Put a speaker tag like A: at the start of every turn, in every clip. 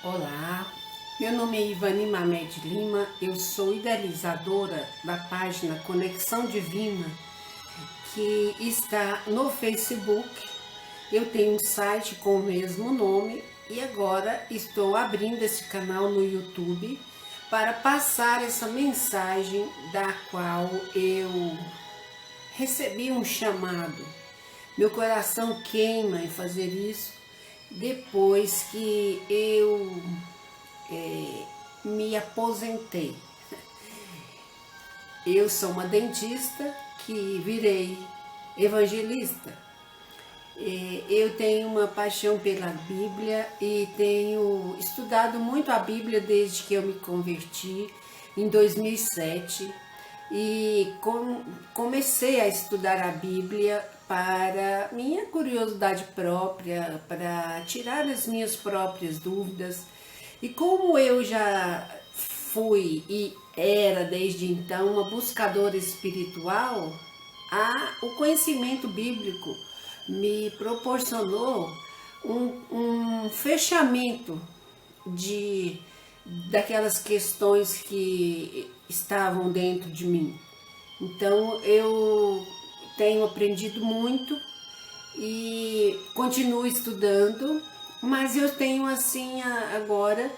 A: Olá, meu nome é Ivani Mamed Lima, eu sou idealizadora da página Conexão Divina, que está no Facebook. Eu tenho um site com o mesmo nome e agora estou abrindo esse canal no YouTube para passar essa mensagem da qual eu recebi um chamado. Meu coração queima em fazer isso depois que eu me aposentei. Eu sou uma dentista que virei evangelista. Eu tenho uma paixão pela Bíblia e tenho estudado muito a Bíblia desde que eu me converti em 2007 e comecei a estudar a Bíblia para minha curiosidade própria, para tirar as minhas próprias dúvidas. E como eu já fui e era desde então uma buscadora espiritual, o conhecimento bíblico me proporcionou um fechamento daquelas questões que estavam dentro de mim. Então eu tenho aprendido muito e continuo estudando, mas eu tenho assim agora,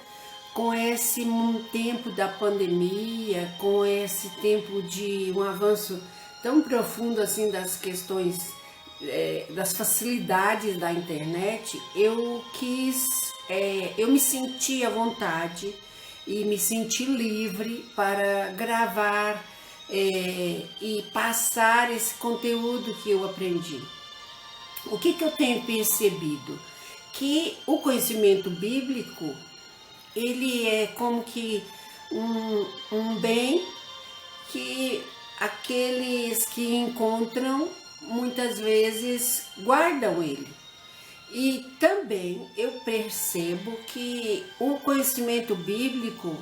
A: com esse tempo da pandemia, com esse tempo de um avanço tão profundo assim das questões, das facilidades da internet, eu me senti à vontade e me senti livre para gravar e passar esse conteúdo que eu aprendi. O que eu tenho percebido? Que o conhecimento bíblico, ele é como que um bem que aqueles que encontram muitas vezes guardam ele. E também eu percebo que o conhecimento bíblico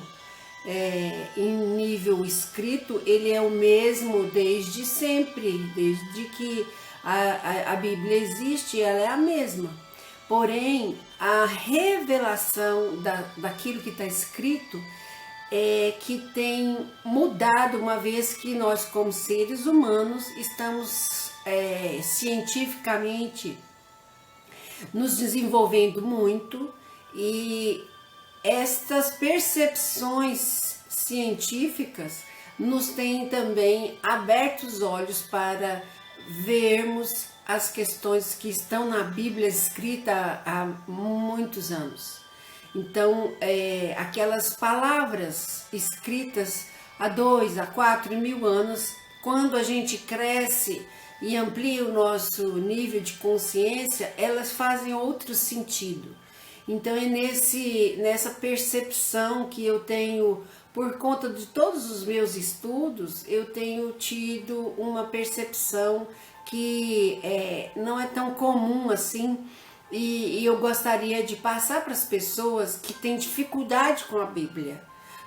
A: em nível escrito, ele é o mesmo desde sempre, desde que a Bíblia existe, ela é a mesma. Porém, a revelação daquilo que está escrito é que tem mudado, uma vez que nós, como seres humanos, estamos cientificamente nos desenvolvendo muito, e estas percepções científicas nos têm também aberto os olhos para vermos as questões que estão na Bíblia escrita há muitos anos. Então, aquelas palavras escritas há 2, há 4 mil anos, quando a gente cresce e amplia o nosso nível de consciência, elas fazem outro sentido. Então é nessa percepção que eu tenho, por conta de todos os meus estudos, eu tenho tido uma percepção que não é tão comum assim, e eu gostaria de passar para as pessoas que têm dificuldade com a Bíblia.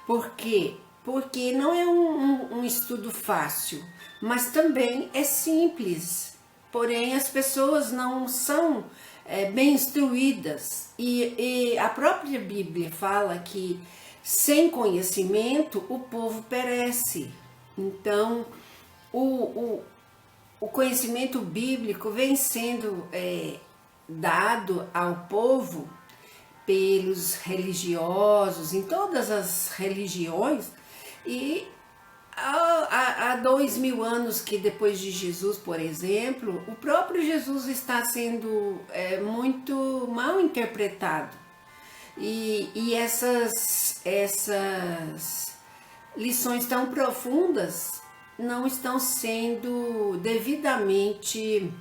A: Por quê? Porque não é um estudo fácil, mas também é simples. Porém, as pessoas não são bem instruídas, e a própria Bíblia fala que sem conhecimento o povo perece. Então, o conhecimento bíblico vem sendo dado ao povo pelos religiosos, em todas as religiões, e há 2 mil anos que depois de Jesus, por exemplo, o próprio Jesus está sendo muito mal interpretado. E essas lições tão profundas não estão sendo devidamente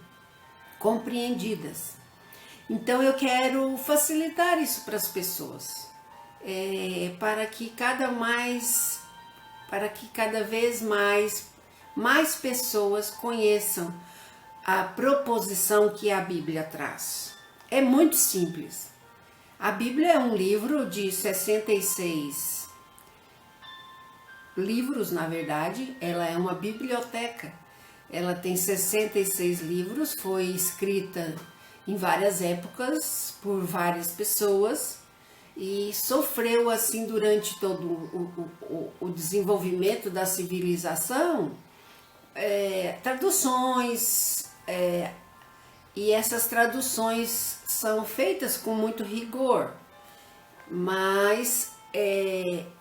A: compreendidas. Então eu quero facilitar isso para as pessoas, para que cada vez mais pessoas conheçam a proposição que a Bíblia traz. É muito simples. A Bíblia é um livro de 66 livros, na verdade, ela é uma biblioteca. Ela tem 66 livros, foi escrita em várias épocas por várias pessoas, e sofreu assim durante todo o desenvolvimento da civilização, traduções, e essas traduções são feitas com muito rigor, mas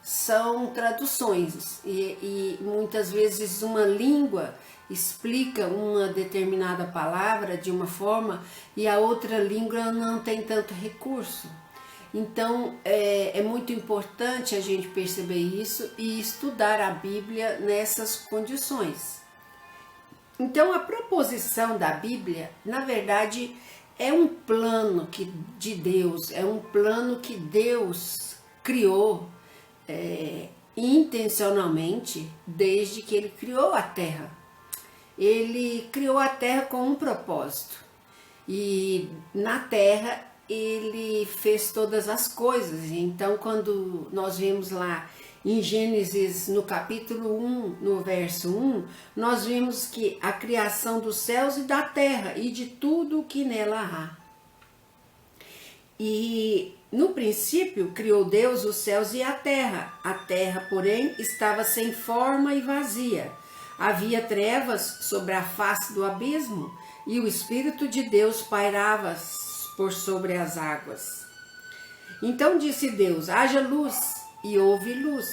A: são traduções e muitas vezes uma língua explica uma determinada palavra de uma forma e a outra língua não tem tanto recurso. Então é muito importante a gente perceber isso e estudar a Bíblia nessas condições. Então a proposição da Bíblia, na verdade, é um plano de Deus, é um plano que Deus criou intencionalmente desde que Ele criou a Terra. Ele criou a Terra com um propósito e na Terra Ele fez todas as coisas. Então quando nós vemos lá em Gênesis, no capítulo 1, no verso 1, nós vemos que a criação dos céus e da terra e de tudo o que nela há. E no princípio criou Deus os céus e a terra, porém, estava sem forma e vazia. Havia trevas sobre a face do abismo e o Espírito de Deus pairava por sobre as águas. Então disse Deus: haja luz. E houve luz.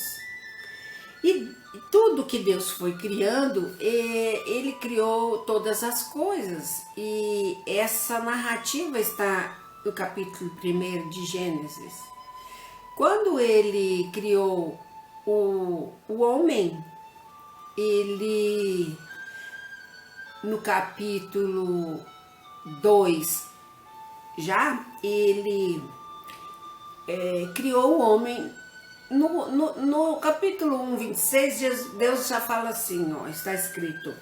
A: E tudo que Deus foi criando, Ele criou todas as coisas. E essa narrativa está no capítulo 1 de Gênesis. Quando Ele criou o homem, Ele, no capítulo 2, Ele criou o homem. No capítulo 1, 26, Deus já fala assim, está escrito: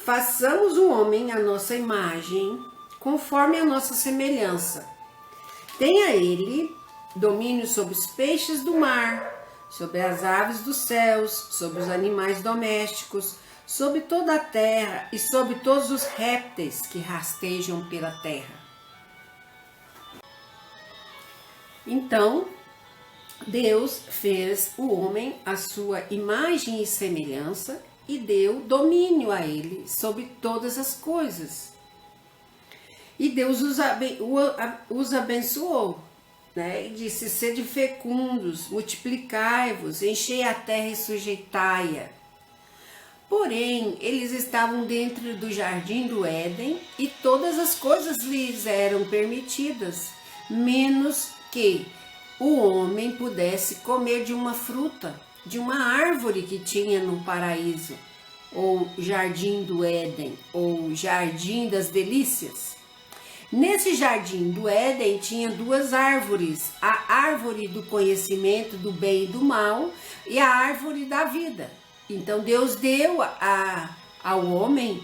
A: façamos o homem à nossa imagem, conforme a nossa semelhança. Tenha ele domínio sobre os peixes do mar, sobre as aves dos céus, sobre os animais domésticos, sobre toda a terra e sobre todos os répteis que rastejam pela terra. Então, Deus fez o homem à sua imagem e semelhança e deu domínio a ele sobre todas as coisas. E Deus os abençoou, né? E disse: sede fecundos, multiplicai-vos, enchei a terra e sujeitai-a. Porém, eles estavam dentro do jardim do Éden e todas as coisas lhes eram permitidas, menos que o homem pudesse comer de uma fruta, de uma árvore que tinha no paraíso, ou jardim do Éden, ou jardim das delícias. Nesse jardim do Éden tinha duas árvores, a árvore do conhecimento do bem e do mal e a árvore da vida. Então Deus deu ao homem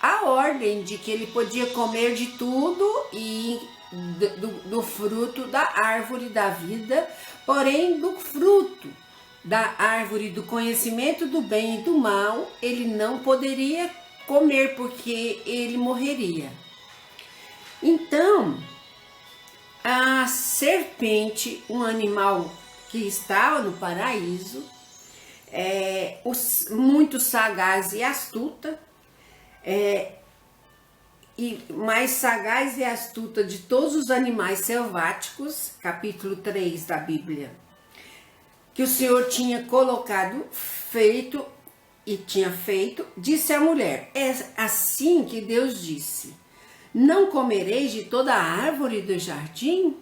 A: a ordem de que ele podia comer de tudo e do fruto da árvore da vida, porém do fruto da árvore do conhecimento do bem e do mal, ele não poderia comer porque ele morreria. Então, a serpente, um animal que estava no paraíso, muito sagaz e astuta, e mais sagaz e astuta de todos os animais selváticos, capítulo 3 da Bíblia, que o Senhor tinha feito, disse à mulher: é assim que Deus disse: não comereis de toda a árvore do jardim?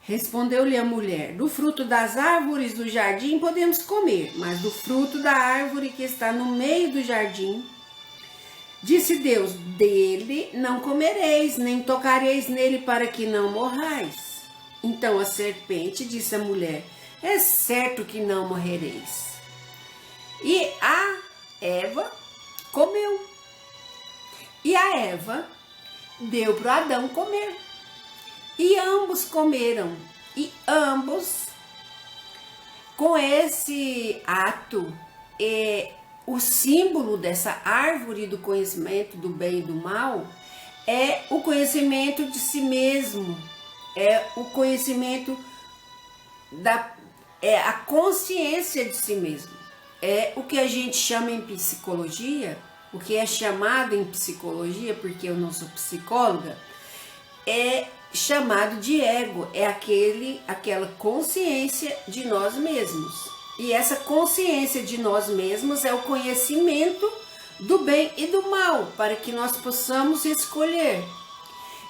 A: Respondeu-lhe a mulher: do fruto das árvores do jardim podemos comer, mas do fruto da árvore que está no meio do jardim, disse Deus: dele não comereis, nem tocareis nele, para que não morrais. Então a serpente disse à mulher: é certo que não morrereis. E a Eva comeu. E a Eva deu para Adão comer. E ambos comeram. E ambos, com esse ato, o símbolo dessa árvore do conhecimento do bem e do mal é o conhecimento de si mesmo, é o conhecimento é a consciência de si mesmo. É o que a gente chama em psicologia, o que é chamado em psicologia, porque eu não sou psicóloga, é chamado de ego, é aquela consciência de nós mesmos. E essa consciência de nós mesmos é o conhecimento do bem e do mal, para que nós possamos escolher.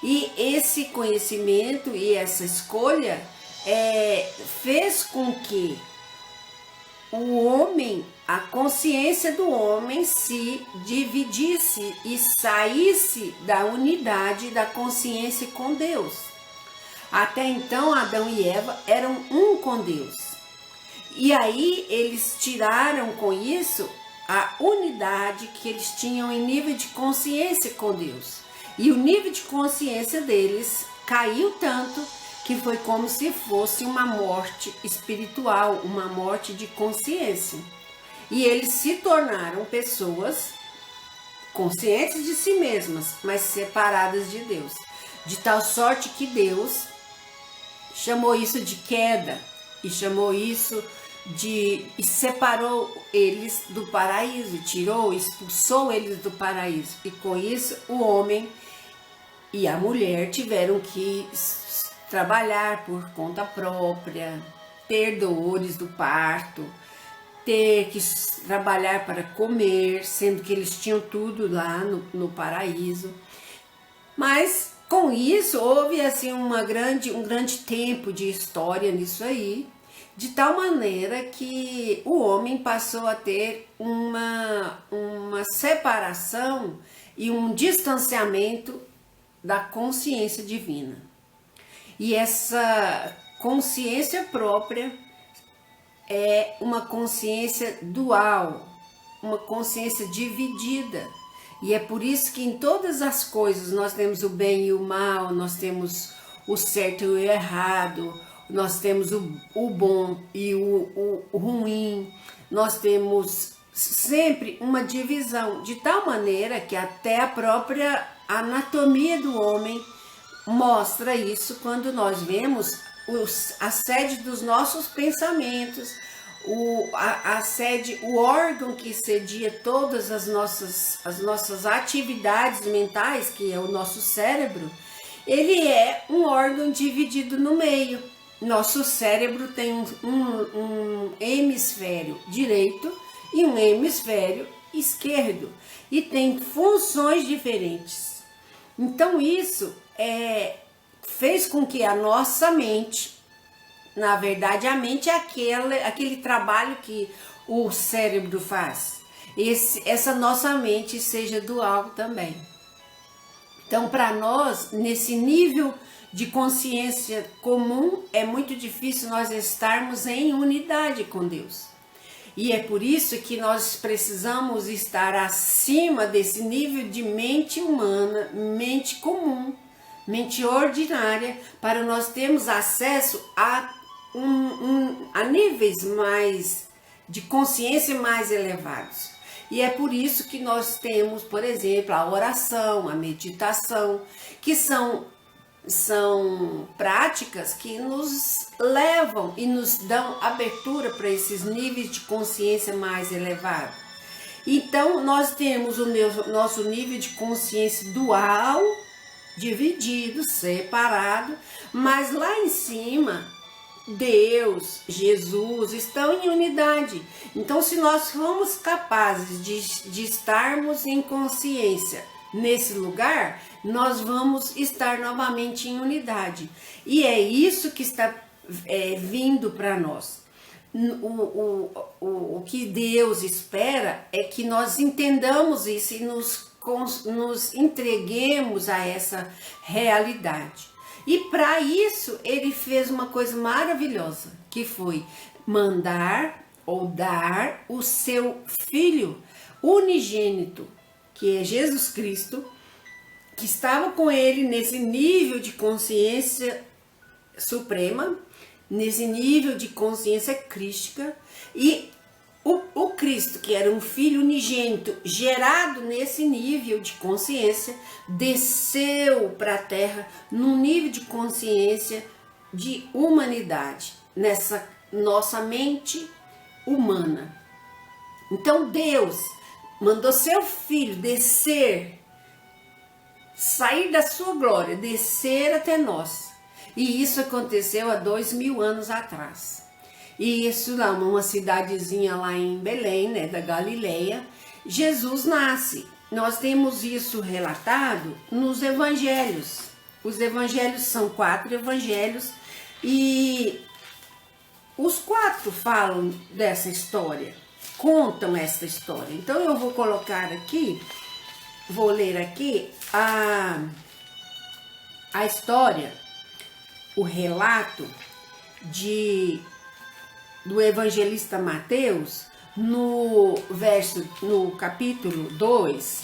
A: E esse conhecimento e essa escolha fez com que o homem, a consciência do homem se dividisse e saísse da unidade da consciência com Deus. Até então, Adão e Eva eram um com Deus. E aí eles tiraram com isso a unidade que eles tinham em nível de consciência com Deus. E o nível de consciência deles caiu tanto que foi como se fosse uma morte espiritual, uma morte de consciência. E eles se tornaram pessoas conscientes de si mesmas, mas separadas de Deus. De tal sorte que Deus chamou isso de queda e chamou isso e separou eles do paraíso, expulsou eles do paraíso. E com isso o homem e a mulher tiveram que trabalhar por conta própria, ter dores do parto, ter que trabalhar para comer, sendo que eles tinham tudo lá no paraíso. Mas com isso houve assim um grande tempo de história nisso aí, de tal maneira que o homem passou a ter uma separação e um distanciamento da consciência divina. E essa consciência própria é uma consciência dual, uma consciência dividida. E é por isso que em todas as coisas nós temos o bem e o mal, nós temos o certo e o errado, nós temos o bom e o ruim, nós temos sempre uma divisão, de tal maneira que até a própria anatomia do homem mostra isso quando nós vemos a sede dos nossos pensamentos, o órgão que cedia todas as nossas atividades mentais, que é o nosso cérebro. Ele é um órgão dividido no meio. Nosso cérebro tem um hemisfério direito e um hemisfério esquerdo, e tem funções diferentes. Então isso fez com que a nossa mente, na verdade a mente é aquele trabalho que o cérebro faz, essa nossa mente seja dual também. Então para nós, nesse nível de consciência comum, é muito difícil nós estarmos em unidade com Deus. E é por isso que nós precisamos estar acima desse nível de mente humana, mente comum, mente ordinária, para nós termos acesso a níveis mais de consciência mais elevados. E é por isso que nós temos, por exemplo, a oração, a meditação, que são práticas que nos levam e nos dão abertura para esses níveis de consciência mais elevados. Então, nós temos o nosso nível de consciência dual, dividido, separado, mas lá em cima, Deus, Jesus estão em unidade. Então, se nós formos capazes de estarmos em consciência nesse lugar, nós vamos estar novamente em unidade. E é isso que está vindo para nós. O que Deus espera é que nós entendamos isso e nos entreguemos a essa realidade. E para isso ele fez uma coisa maravilhosa, que foi mandar ou dar o seu Filho unigênito, que é Jesus Cristo, que estava com ele nesse nível de consciência suprema, nesse nível de consciência crística, e o Cristo, que era um filho unigênito, gerado nesse nível de consciência, desceu para a terra num nível de consciência de humanidade, nessa nossa mente humana. Então Deus mandou seu filho descer, sair da sua glória, descer até nós. E isso aconteceu há 2000 anos atrás. E isso lá, numa cidadezinha lá em Belém, né, da Galileia, Jesus nasce. Nós temos isso relatado nos evangelhos. Os evangelhos são 4 evangelhos e os 4 falam dessa história, contam essa história. Então eu vou colocar aqui, vou ler aqui a história, o relato do evangelista Mateus, no capítulo 2,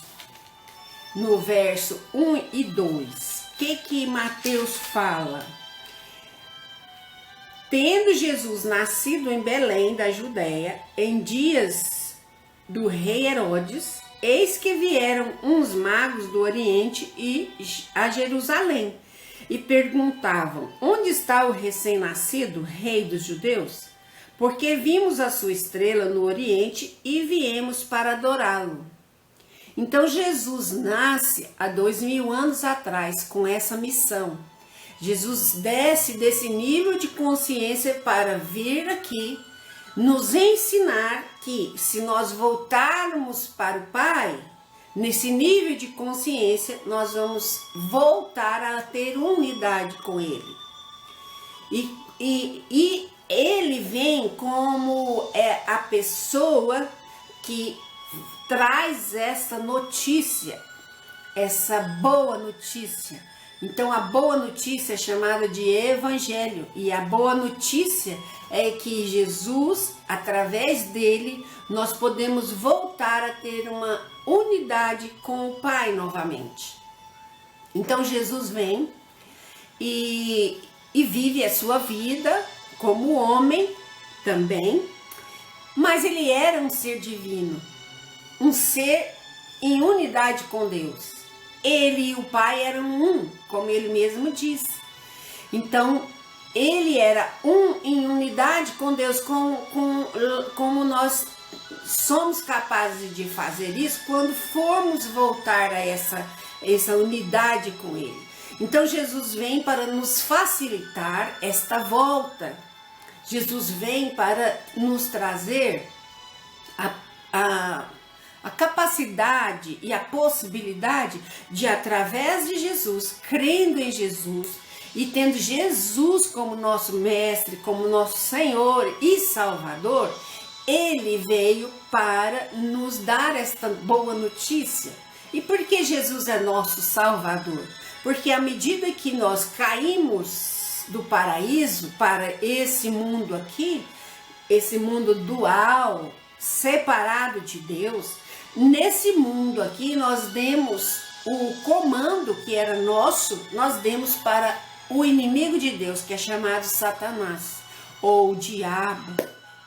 A: no verso 1 e 2. O que Mateus fala? Tendo Jesus nascido em Belém da Judéia, em dias do rei Herodes, eis que vieram uns magos do Oriente a Jerusalém e perguntavam: onde está o recém-nascido rei dos judeus? Porque vimos a sua estrela no Oriente e viemos para adorá-lo. Então Jesus nasce há 2000 anos atrás com essa missão. Jesus desce desse nível de consciência para vir aqui nos ensinar que se nós voltarmos para o Pai, nesse nível de consciência, nós vamos voltar a ter unidade com Ele. E Ele vem como a pessoa que traz essa notícia, essa boa notícia. Então a boa notícia é chamada de evangelho, e a boa notícia é que Jesus, através dele, nós podemos voltar a ter uma unidade com o Pai novamente. Então Jesus vem e vive a sua vida como homem também, mas ele era um ser divino, um ser em unidade com Deus. Ele e o Pai eram um, como ele mesmo disse. Então, ele era um em unidade com Deus, como nós somos capazes de fazer isso quando formos voltar a essa unidade com Ele. Então, Jesus vem para nos facilitar esta volta. Jesus vem para nos trazer a capacidade e a possibilidade de, através de Jesus, crendo em Jesus e tendo Jesus como nosso mestre, como nosso Senhor e Salvador, Ele veio para nos dar esta boa notícia. E por que Jesus é nosso Salvador? Porque à medida que nós caímos do paraíso para esse mundo aqui, esse mundo dual, separado de Deus, nesse mundo aqui nós demos o comando que era nosso, nós demos para o inimigo de Deus, que é chamado Satanás, ou o diabo,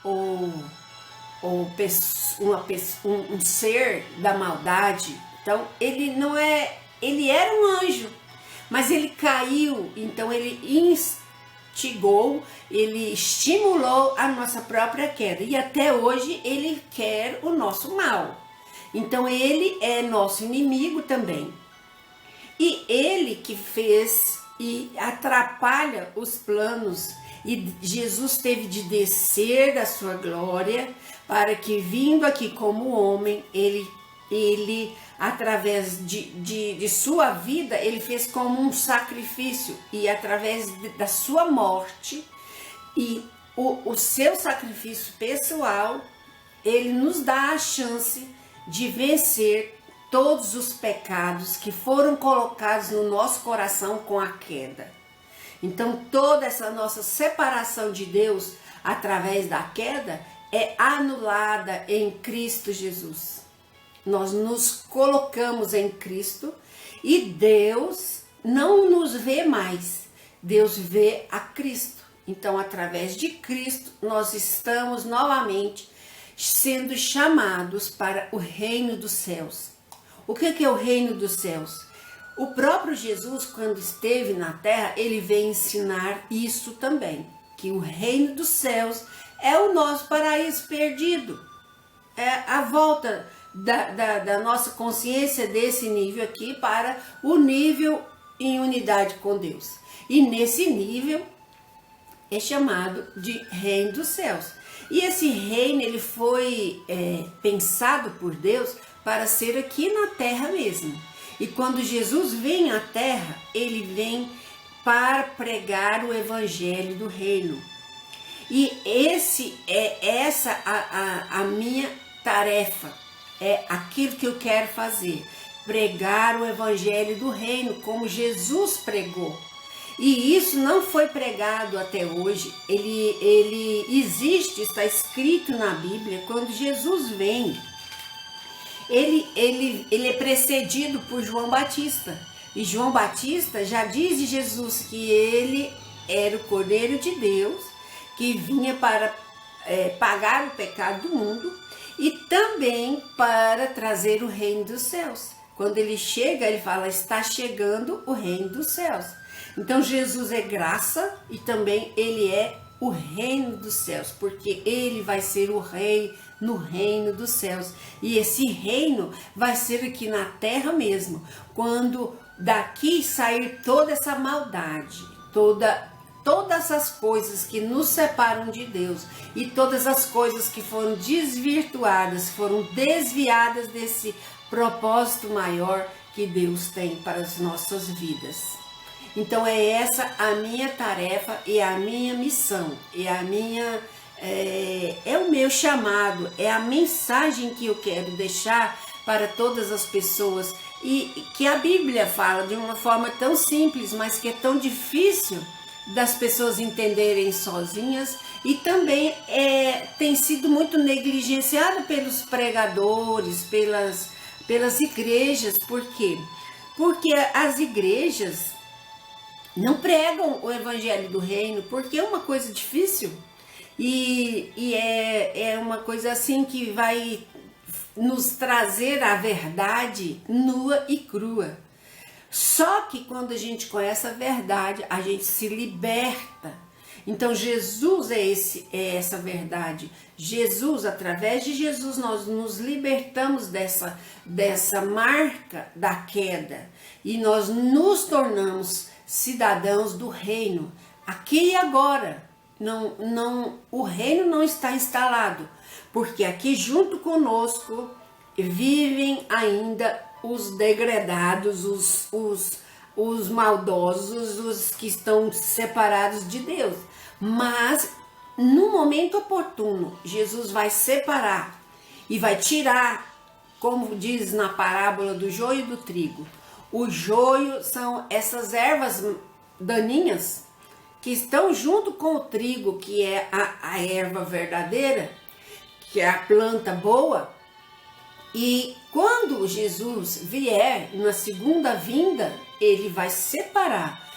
A: ou um ser da maldade. Então ele era um anjo, mas ele caiu, então ele instigou, ele estimulou a nossa própria queda, e até hoje ele quer o nosso mal. Então ele é nosso inimigo também. E ele que fez e atrapalha os planos. E Jesus teve de descer da sua glória para que, vindo aqui como homem, ele através de sua vida, ele fez como um sacrifício. E através da sua morte e o seu sacrifício pessoal, ele nos dá a chance de vencer todos os pecados que foram colocados no nosso coração com a queda. Então toda essa nossa separação de Deus através da queda é anulada em Cristo Jesus. Nós nos colocamos em Cristo e Deus não nos vê mais, Deus vê a Cristo. Então através de Cristo nós estamos novamente sendo chamados para o reino dos céus. O que é o reino dos céus? O próprio Jesus, quando esteve na terra, ele veio ensinar isso também, que o reino dos céus é o nosso paraíso perdido, é a volta da nossa consciência desse nível aqui para o nível em unidade com Deus. E nesse nível é chamado de reino dos céus. E esse reino ele foi pensado por Deus para ser aqui na terra mesmo. E quando Jesus vem à terra, ele vem para pregar o evangelho do reino. E essa a minha tarefa, é aquilo que eu quero fazer, pregar o evangelho do reino como Jesus pregou. E isso não foi pregado até hoje, ele existe, está escrito na Bíblia. Quando Jesus vem, ele é precedido por João Batista. E João Batista já diz de Jesus que ele era o Cordeiro de Deus, que vinha para pagar o pecado do mundo e também para trazer o reino dos céus. Quando ele chega, ele fala, está chegando o reino dos céus. Então Jesus é graça e também ele é o reino dos céus, porque ele vai ser o rei no reino dos céus. E esse reino vai ser aqui na terra mesmo, quando daqui sair toda essa maldade, todas as coisas que nos separam de Deus e todas as coisas que foram desvirtuadas, foram desviadas desse propósito maior que Deus tem para as nossas vidas. Então é essa a minha tarefa e a minha missão, é o meu chamado, é a mensagem que eu quero deixar para todas as pessoas e que a Bíblia fala de uma forma tão simples, mas que é tão difícil das pessoas entenderem sozinhas e também tem sido muito negligenciada pelos pregadores, pelas igrejas. Por quê? Porque as igrejas não pregam o evangelho do reino, porque é uma coisa difícil e é uma coisa assim que vai nos trazer a verdade nua e crua. Só que quando a gente conhece a verdade, a gente se liberta. Então Jesus é essa verdade. Jesus, através de Jesus, nós nos libertamos dessa marca da queda e nós nos tornamos cidadãos do reino, aqui e agora. O reino não está instalado, porque aqui junto conosco vivem ainda os degradados, os maldosos, os que estão separados de Deus. Mas no momento oportuno, Jesus vai separar e vai tirar, como diz na parábola do joio e do trigo. O joio são essas ervas daninhas que estão junto com o trigo, que é a erva verdadeira, que é a planta boa. E quando Jesus vier na segunda vinda, ele vai separar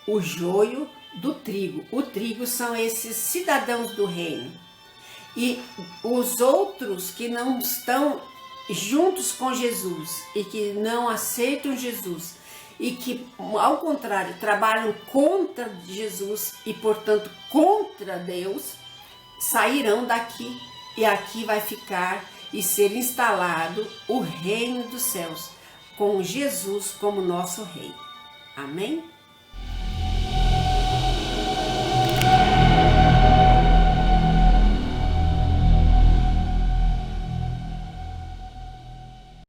A: o joio do trigo. O trigo são esses cidadãos do reino. E os outros que não estão juntos com Jesus e que não aceitam Jesus e que, ao contrário, trabalham contra Jesus e, portanto, contra Deus, sairão daqui e aqui vai ficar e ser instalado o reino dos céus, com Jesus como nosso rei. Amém?